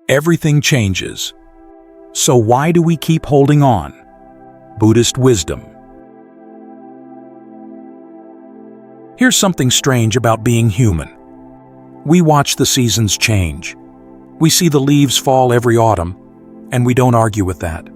Everything changes. So why do we keep holding on? Buddhist wisdom. Here's something strange about being human. We watch the seasons change. We see the leaves fall every autumn, and we don't argue with that.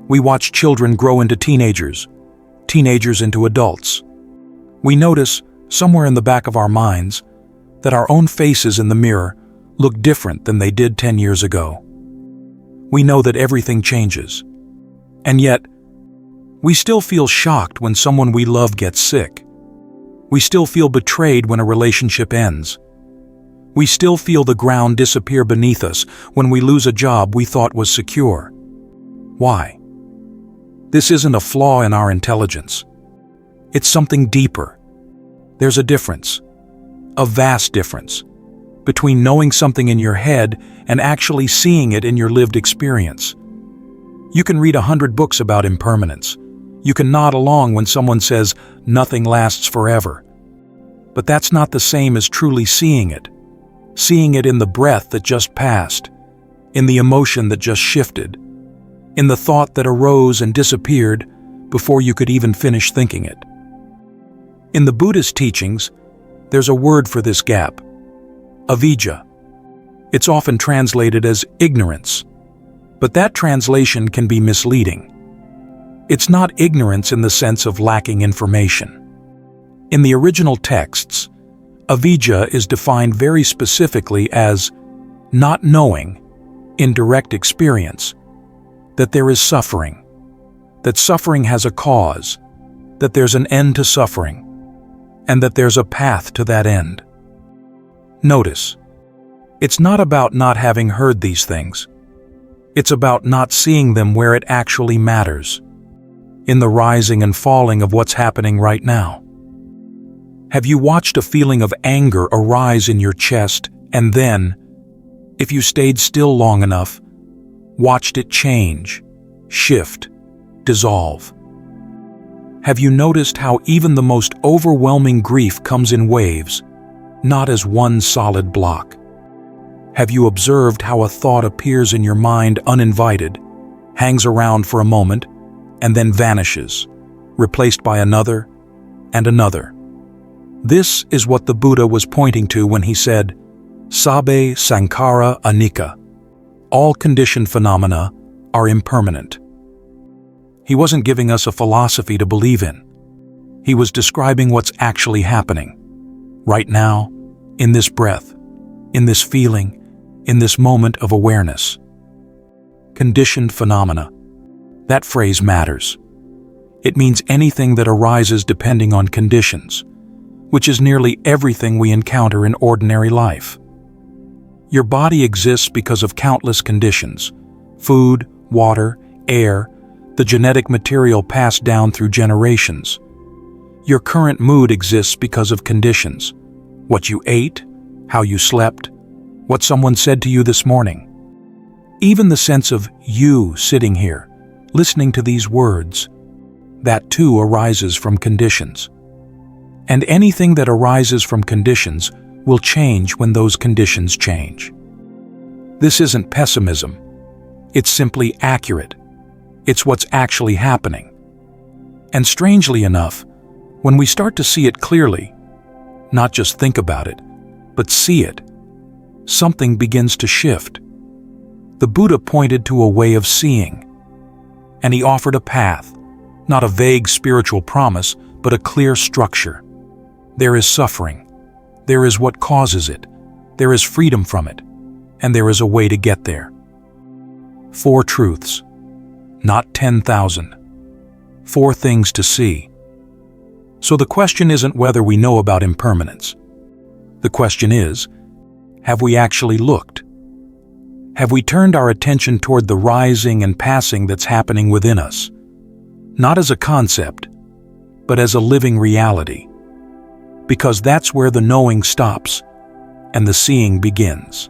We watch children grow into teenagers, teenagers into adults. We notice, somewhere in the back of our minds, that our own faces in the mirror look different than they did 10 years ago. We know that everything changes. And yet, we still feel shocked when someone we love gets sick. We still feel betrayed when a relationship ends. We still feel the ground disappear beneath us when we lose a job we thought was secure. Why? This isn't a flaw in our intelligence. It's something deeper. There's a difference, a vast difference, between knowing something in your head and actually seeing it in your lived experience. You can read 100 books about impermanence. You can nod along when someone says nothing lasts forever. But that's not the same as truly seeing it in the breath that just passed, in the emotion that just shifted, in the thought that arose and disappeared before you could even finish thinking it. In the Buddhist teachings, there's a word for this gap, avijja. It's often translated as ignorance, but that translation can be misleading. It's not ignorance in the sense of lacking information. In the original texts, avijja is defined very specifically as not knowing, in direct experience, that there is suffering, that suffering has a cause, that there's an end to suffering, and that there's a path to that end. Notice, it's not about not having heard these things. It's about not seeing them where it actually matters, in the rising and falling of what's happening right now. Have you watched a feeling of anger arise in your chest and then, if you stayed still long enough, watched it change, shift, dissolve? Have you noticed how even the most overwhelming grief comes in waves, not as one solid block? Have you observed how a thought appears in your mind uninvited, hangs around for a moment, and then vanishes, replaced by another and another? This is what the Buddha was pointing to when he said, Sabbe sankhara anicca. All conditioned phenomena are impermanent. He wasn't giving us a philosophy to believe in. He was describing what's actually happening, right now, in this breath, in this feeling, in this moment of awareness. Conditioned phenomena. That phrase matters. It means anything that arises depending on conditions, which is nearly everything we encounter in ordinary life. Your body exists because of countless conditions: food, water, air, the genetic material passed down through generations. Your current mood exists because of conditions: what you ate, how you slept, what someone said to you this morning. Even the sense of you sitting here, listening to these words, that too arises from conditions. And anything that arises from conditions will change when those conditions change. This isn't pessimism. It's simply accurate. It's what's actually happening. And strangely enough, when we start to see it clearly, not just think about it, but see it, something begins to shift. The Buddha pointed to a way of seeing, and he offered a path, not a vague spiritual promise, but a clear structure. There is suffering. There is what causes it. There is freedom from it. And there is a way to get there. 4 truths, not 10,000. 4 things to see. So the question isn't whether we know about impermanence. The question is, have we actually looked? Have we turned our attention toward the rising and passing that's happening within us? Not as a concept, but as a living reality. Because that's where the knowing stops and the seeing begins.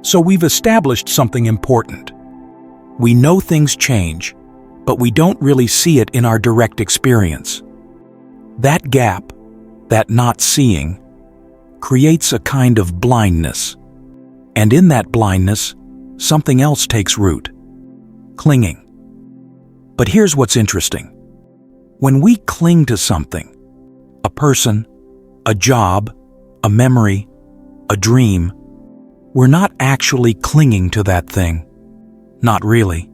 So we've established something important. We know things change, but we don't really see it in our direct experience. That gap, that not seeing, creates a kind of blindness. And in that blindness, something else takes root: clinging. But here's what's interesting. When we cling to something, a person, a job, a memory, a dream, we're not actually clinging to that thing. Not really.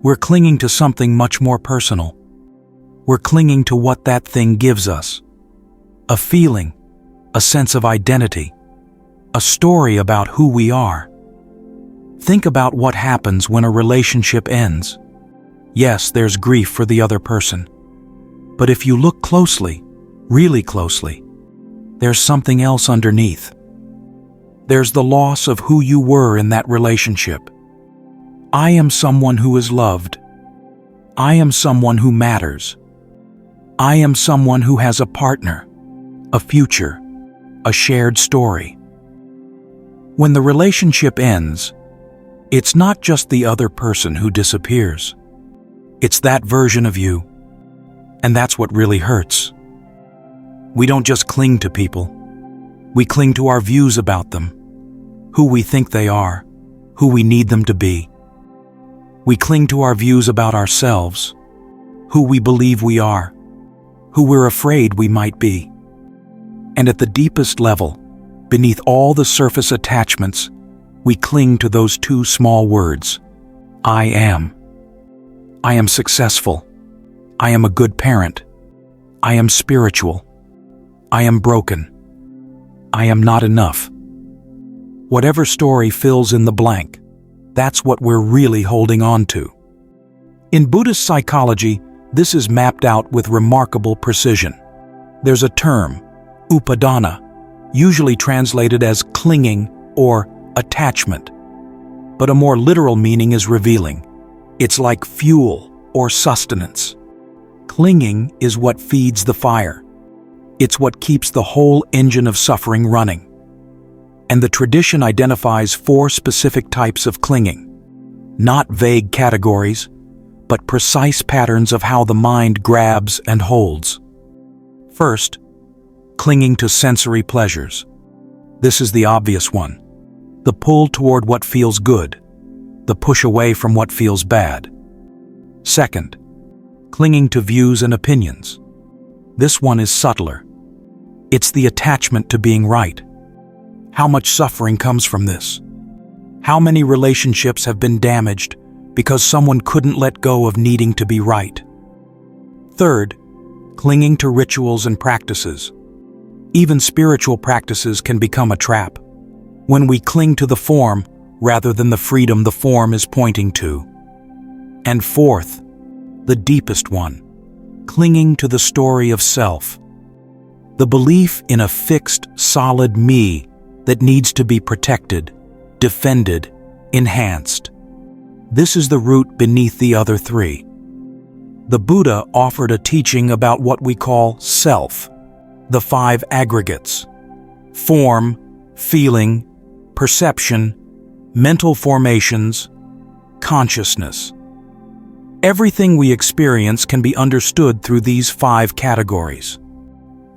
We're clinging to something much more personal. We're clinging to what that thing gives us. A feeling, a sense of identity, a story about who we are. Think about what happens when a relationship ends. Yes, there's grief for the other person. But if you look closely, really closely, there's something else underneath. There's the loss of who you were in that relationship. I am someone who is loved. I am someone who matters. I am someone who has a partner, a future, a shared story. When the relationship ends, it's not just the other person who disappears. It's that version of you. And that's what really hurts. We don't just cling to people. We cling to our views about them, who we think they are, who we need them to be. We cling to our views about ourselves, who we believe we are, who we're afraid we might be. And at the deepest level, beneath all the surface attachments, we cling to those two small words: I am. I am successful. I am a good parent. I am spiritual. I am broken. I am not enough. Whatever story fills in the blank, that's what we're really holding on to. In Buddhist psychology, this is mapped out with remarkable precision. There's a term, upadana, usually translated as clinging or attachment. But a more literal meaning is revealing. It's like fuel or sustenance. Clinging is what feeds the fire. It's what keeps the whole engine of suffering running. And the tradition identifies 4 specific types of clinging. Not vague categories, but precise patterns of how the mind grabs and holds. First, clinging to sensory pleasures. This is the obvious one. The pull toward what feels good, the push away from what feels bad. Second, clinging to views and opinions. This one is subtler. It's the attachment to being right. How much suffering comes from this? How many relationships have been damaged because someone couldn't let go of needing to be right? Third, clinging to rituals and practices. Even spiritual practices can become a trap when we cling to the form rather than the freedom the form is pointing to. And fourth, the deepest one, clinging to the story of self. The belief in a fixed, solid me that needs to be protected, defended, enhanced. This is the root beneath the other 3. The Buddha offered a teaching about what we call self, the 5 aggregates: form, feeling, perception, mental formations, consciousness. Everything we experience can be understood through these 5 categories.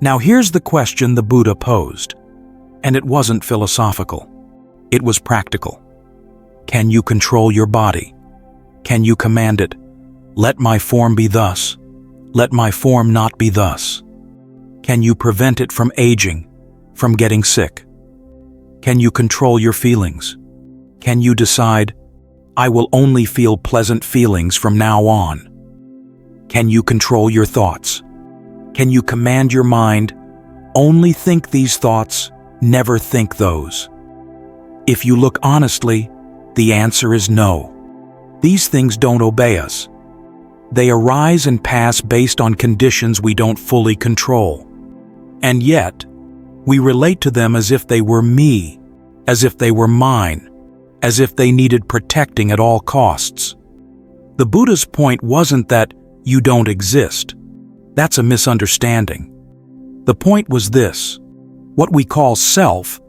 Now here's the question the Buddha posed. And it wasn't philosophical. It was practical. Can you control your body? Can you command it? Let my form be thus. Let my form not be thus. Can you prevent it from aging, from getting sick? Can you control your feelings? Can you decide, I will only feel pleasant feelings from now on? Can you control your thoughts? Can you command your mind, only think these thoughts, never think those? If you look honestly, the answer is no. These things don't obey us. They arise and pass based on conditions we don't fully control. And yet, we relate to them as if they were me, as if they were mine, as if they needed protecting at all costs. The Buddha's point wasn't that you don't exist. That's a misunderstanding. The point was this: what we call self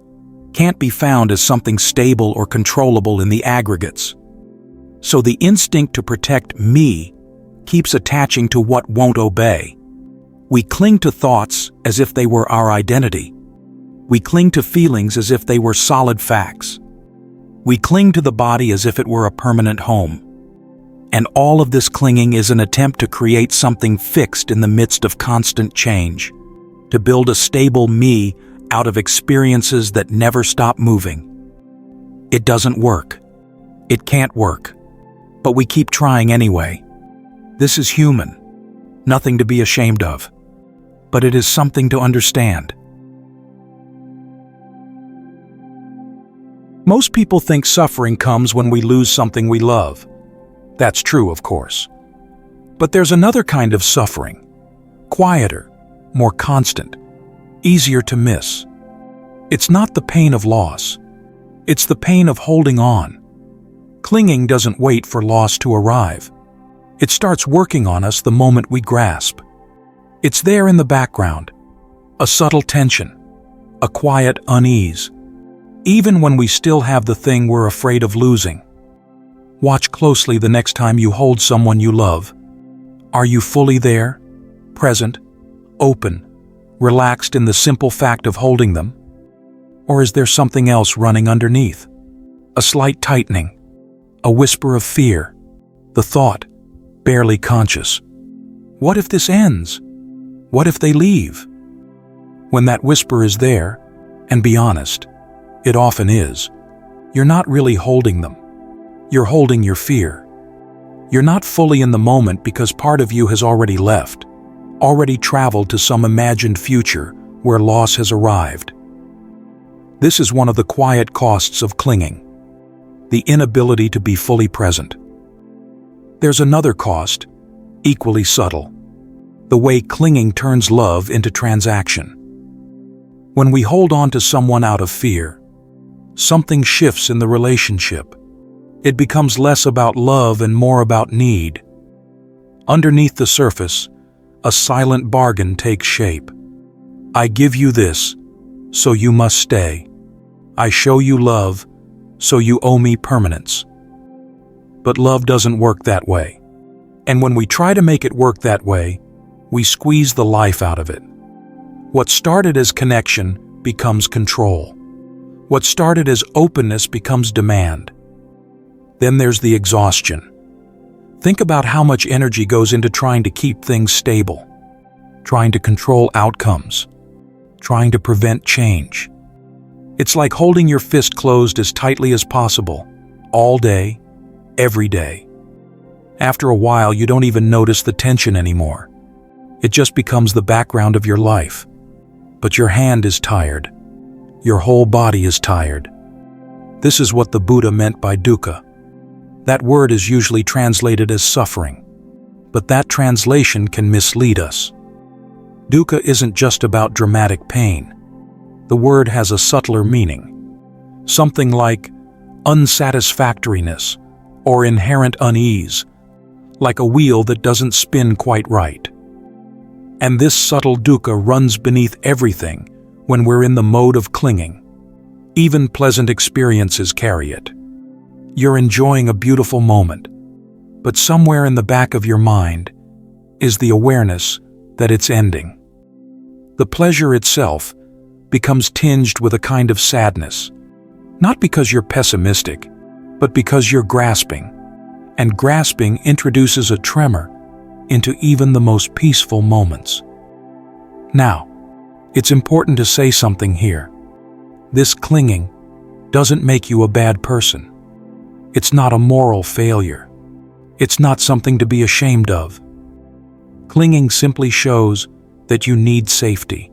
can't be found as something stable or controllable in the aggregates. So the instinct to protect me keeps attaching to what won't obey. We cling to thoughts as if they were our identity. We cling to feelings as if they were solid facts. We cling to the body as if it were a permanent home. And all of this clinging is an attempt to create something fixed in the midst of constant change, to build a stable me out of experiences that never stop moving. It doesn't work. It can't work. But we keep trying anyway. This is human, nothing to be ashamed of. But it is something to understand. Most people think suffering comes when we lose something we love. That's true, of course. But there's another kind of suffering, quieter, more constant, easier to miss. It's not the pain of loss. It's the pain of holding on. Clinging doesn't wait for loss to arrive. It starts working on us the moment we grasp. It's there in the background, a subtle tension, a quiet unease, even when we still have the thing we're afraid of losing. Watch closely the next time you hold someone you love. Are you fully there, present, open, relaxed in the simple fact of holding them? Or is there something else running underneath? A slight tightening, a whisper of fear, the thought, barely conscious. What if this ends? What if they leave? When that whisper is there, and be honest, it often is, you're not really holding them. You're holding your fear. You're not fully in the moment because part of you has already left, already traveled to some imagined future where loss has arrived. This is one of the quiet costs of clinging, the inability to be fully present. There's another cost, equally subtle, the way clinging turns love into transaction. When we hold on to someone out of fear, something shifts in the relationship. It becomes less about love and more about need. Underneath the surface, a silent bargain takes shape. I give you this, so you must stay. I show you love, so you owe me permanence. But love doesn't work that way. And when we try to make it work that way, we squeeze the life out of it. What started as connection becomes control. What started as openness becomes demand. Then there's the exhaustion. Think about how much energy goes into trying to keep things stable, trying to control outcomes, trying to prevent change. It's like holding your fist closed as tightly as possible, all day, every day. After a while, you don't even notice the tension anymore. It just becomes the background of your life. But your hand is tired. Your whole body is tired. This is what the Buddha meant by dukkha. That word is usually translated as suffering, but that translation can mislead us. Dukkha isn't just about dramatic pain. The word has a subtler meaning, something like unsatisfactoriness or inherent unease, like a wheel that doesn't spin quite right. And this subtle dukkha runs beneath everything when we're in the mode of clinging. Even pleasant experiences carry it. You're enjoying a beautiful moment, but somewhere in the back of your mind is the awareness that it's ending. The pleasure itself becomes tinged with a kind of sadness, not because you're pessimistic, but because you're grasping, and grasping introduces a tremor into even the most peaceful moments. Now, it's important to say something here. This clinging doesn't make you a bad person. It's not a moral failure. It's not something to be ashamed of. Clinging simply shows that you need safety,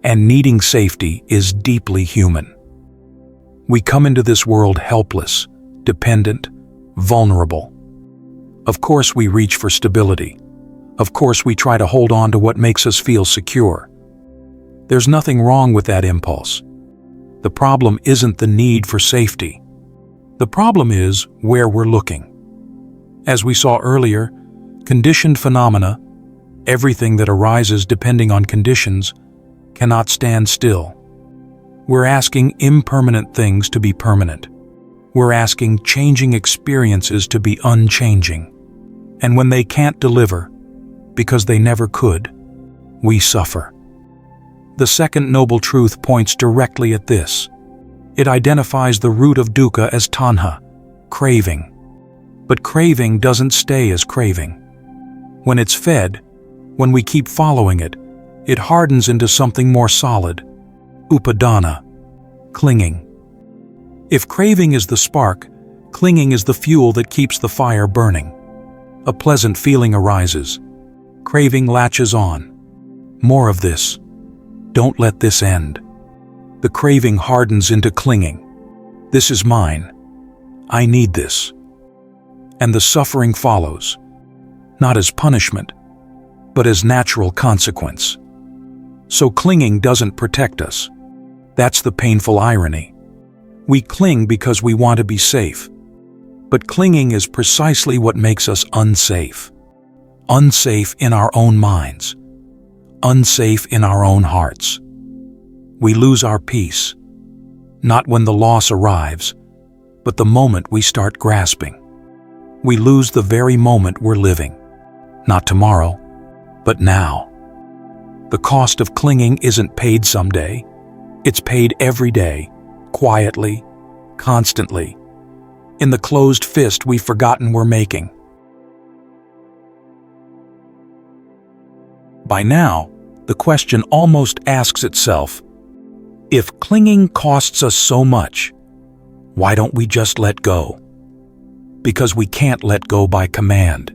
and needing safety is deeply human. We come into this world helpless, dependent, vulnerable. Of course we reach for stability. Of course we try to hold on to what makes us feel secure. There's nothing wrong with that impulse. The problem isn't the need for safety. The problem is where we're looking. As we saw earlier, conditioned phenomena, everything that arises depending on conditions, cannot stand still. We're asking impermanent things to be permanent. We're asking changing experiences to be unchanging. And when they can't deliver, because they never could, we suffer. The second noble truth points directly at this. It identifies the root of dukkha as tanha, craving. But craving doesn't stay as craving. When it's fed, when we keep following it, it hardens into something more solid, upadana, clinging. If craving is the spark, clinging is the fuel that keeps the fire burning. A pleasant feeling arises. Craving latches on. More of this. Don't let this end. The craving hardens into clinging. This is mine. I need this. And the suffering follows, not as punishment, but as natural consequence. So clinging doesn't protect us. That's the painful irony. We cling because we want to be safe. But clinging is precisely what makes us unsafe. Unsafe in our own minds. Unsafe in our own hearts. We lose our peace, not when the loss arrives, but the moment we start grasping. We lose the very moment we're living. Not tomorrow, but now. The cost of clinging isn't paid someday. It's paid every day, quietly, constantly, in the closed fist we've forgotten we're making. By now, the question almost asks itself, if clinging costs us so much, why don't we just let go? Because we can't let go by command.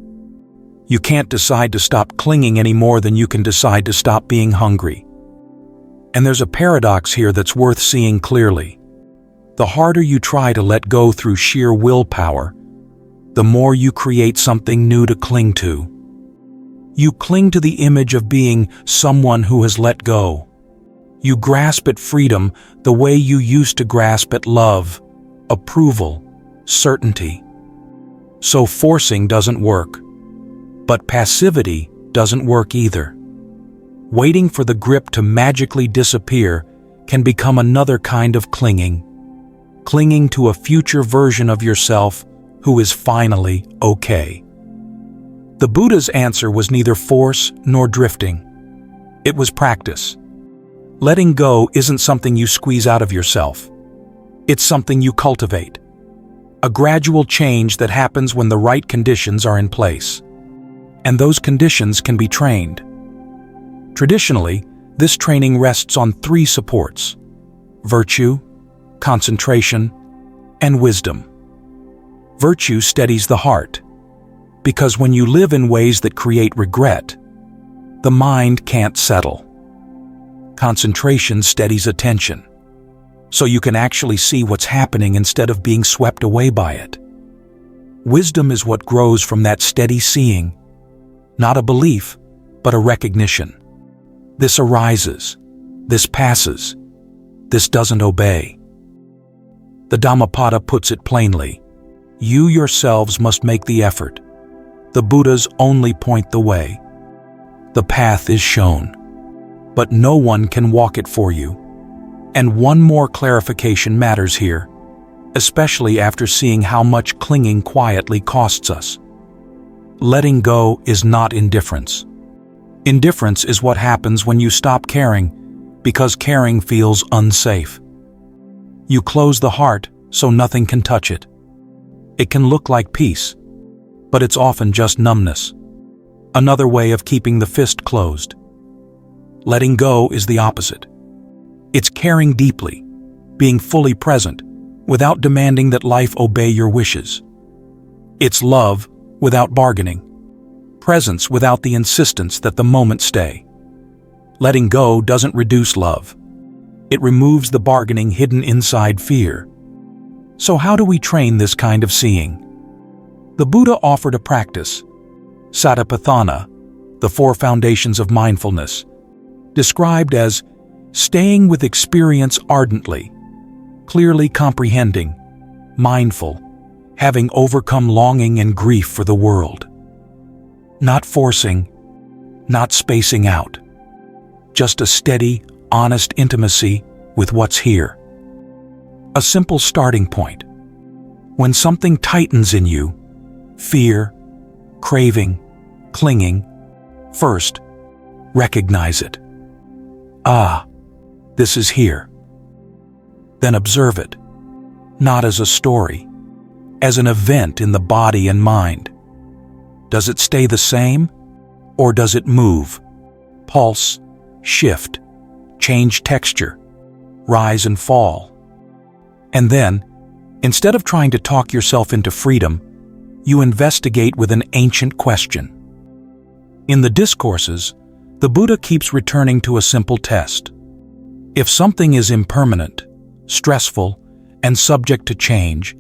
You can't decide to stop clinging any more than you can decide to stop being hungry. And there's a paradox here that's worth seeing clearly. The harder you try to let go through sheer willpower, the more you create something new to cling to. You cling to the image of being someone who has let go. You grasp at freedom the way you used to grasp at love, approval, certainty. So forcing doesn't work. But passivity doesn't work either. Waiting for the grip to magically disappear can become another kind of clinging. Clinging to a future version of yourself who is finally okay. The Buddha's answer was neither force nor drifting. It was practice. Letting go isn't something you squeeze out of yourself. It's something you cultivate. A gradual change that happens when the right conditions are in place. And those conditions can be trained. Traditionally, this training rests on 3 supports: virtue, concentration, and wisdom. Virtue steadies the heart, because when you live in ways that create regret, the mind can't settle. Concentration steadies attention, so you can actually see what's happening instead of being swept away by it. Wisdom is what grows from that steady seeing, not a belief, but a recognition. This arises, this passes, this doesn't obey. The Dhammapada puts it plainly. You yourselves must make the effort. The Buddhas only point the way. The path is shown, but no one can walk it for you. And one more clarification matters here, especially after seeing how much clinging quietly costs us. Letting go is not indifference. Indifference is what happens when you stop caring because caring feels unsafe. You close the heart so nothing can touch it. It can look like peace, but it's often just numbness. Another way of keeping the fist closed. Letting go is the opposite. It's caring deeply, being fully present, without demanding that life obey your wishes. It's love without bargaining, presence without the insistence that the moment stay. Letting go doesn't reduce love. It removes the bargaining hidden inside fear. So how do we train this kind of seeing? The Buddha offered a practice, Satipatthana, the 4 foundations of mindfulness, described as staying with experience ardently, clearly comprehending, mindful, having overcome longing and grief for the world. Not forcing, not spacing out. Just a steady, honest intimacy with what's here. A simple starting point. When something tightens in you, fear, craving, clinging, first, recognize it. Ah, This is here. Then observe it, not as a story, as an event in the body and mind. Does it stay the same, or does it move, pulse, shift, change texture, rise and fall? And then, instead of trying to talk yourself into freedom, you investigate with an ancient question. In the discourses, the Buddha keeps returning to a simple test. If something is impermanent, stressful, and subject to change,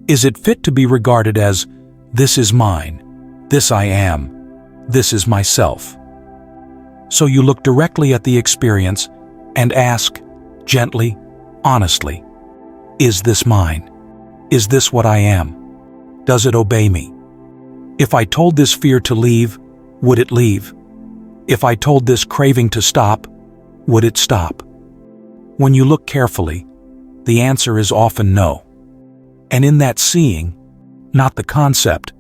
is it fit to be regarded as, this is mine, this I am, this is myself? So you look directly at the experience and ask, gently, honestly, is this mine? Is this what I am? Does it obey me? If I told this fear to leave, would it leave? If I told this craving to stop, would it stop? When you look carefully, the answer is often no. And in that seeing, not the concept,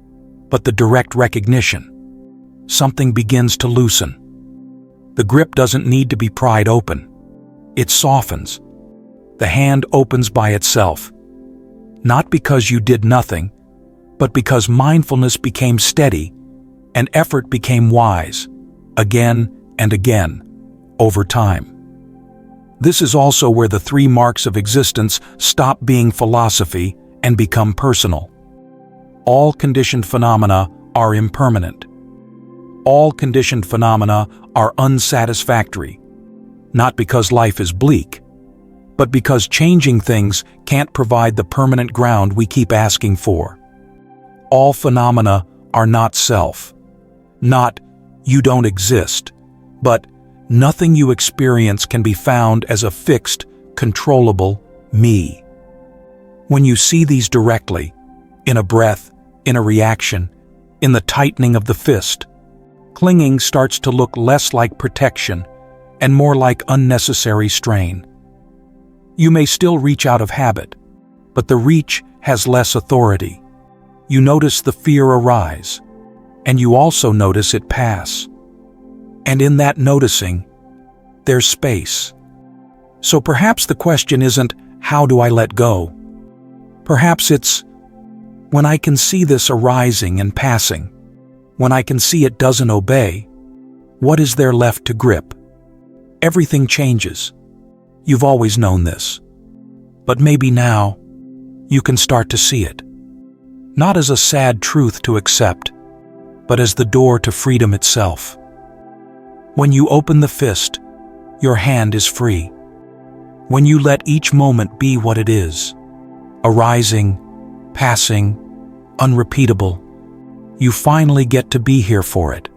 but the direct recognition, something begins to loosen. The grip doesn't need to be pried open. It softens. The hand opens by itself. Not because you did nothing, but because mindfulness became steady and effort became wise, again and again, over time. This is also where the 3 marks of existence stop being philosophy and become personal. All conditioned phenomena are impermanent. All conditioned phenomena are unsatisfactory, not because life is bleak, but because changing things can't provide the permanent ground we keep asking for. All phenomena are not self, not you don't exist, but nothing you experience can be found as a fixed, controllable me. When you see these directly, in a breath, in a reaction, in the tightening of the fist, clinging starts to look less like protection and more like unnecessary strain. You may still reach out of habit, but the reach has less authority. You notice the fear arise, and you also notice it pass. And in that noticing, there's space. So perhaps the question isn't, how do I let go? Perhaps it's, when I can see this arising and passing, when I can see it doesn't obey, what is there left to grip? Everything changes. You've always known this. But maybe now, you can start to see it. Not as a sad truth to accept, but as the door to freedom itself. When you open the fist, your hand is free. When you let each moment be what it is, arising, passing, unrepeatable, you finally get to be here for it.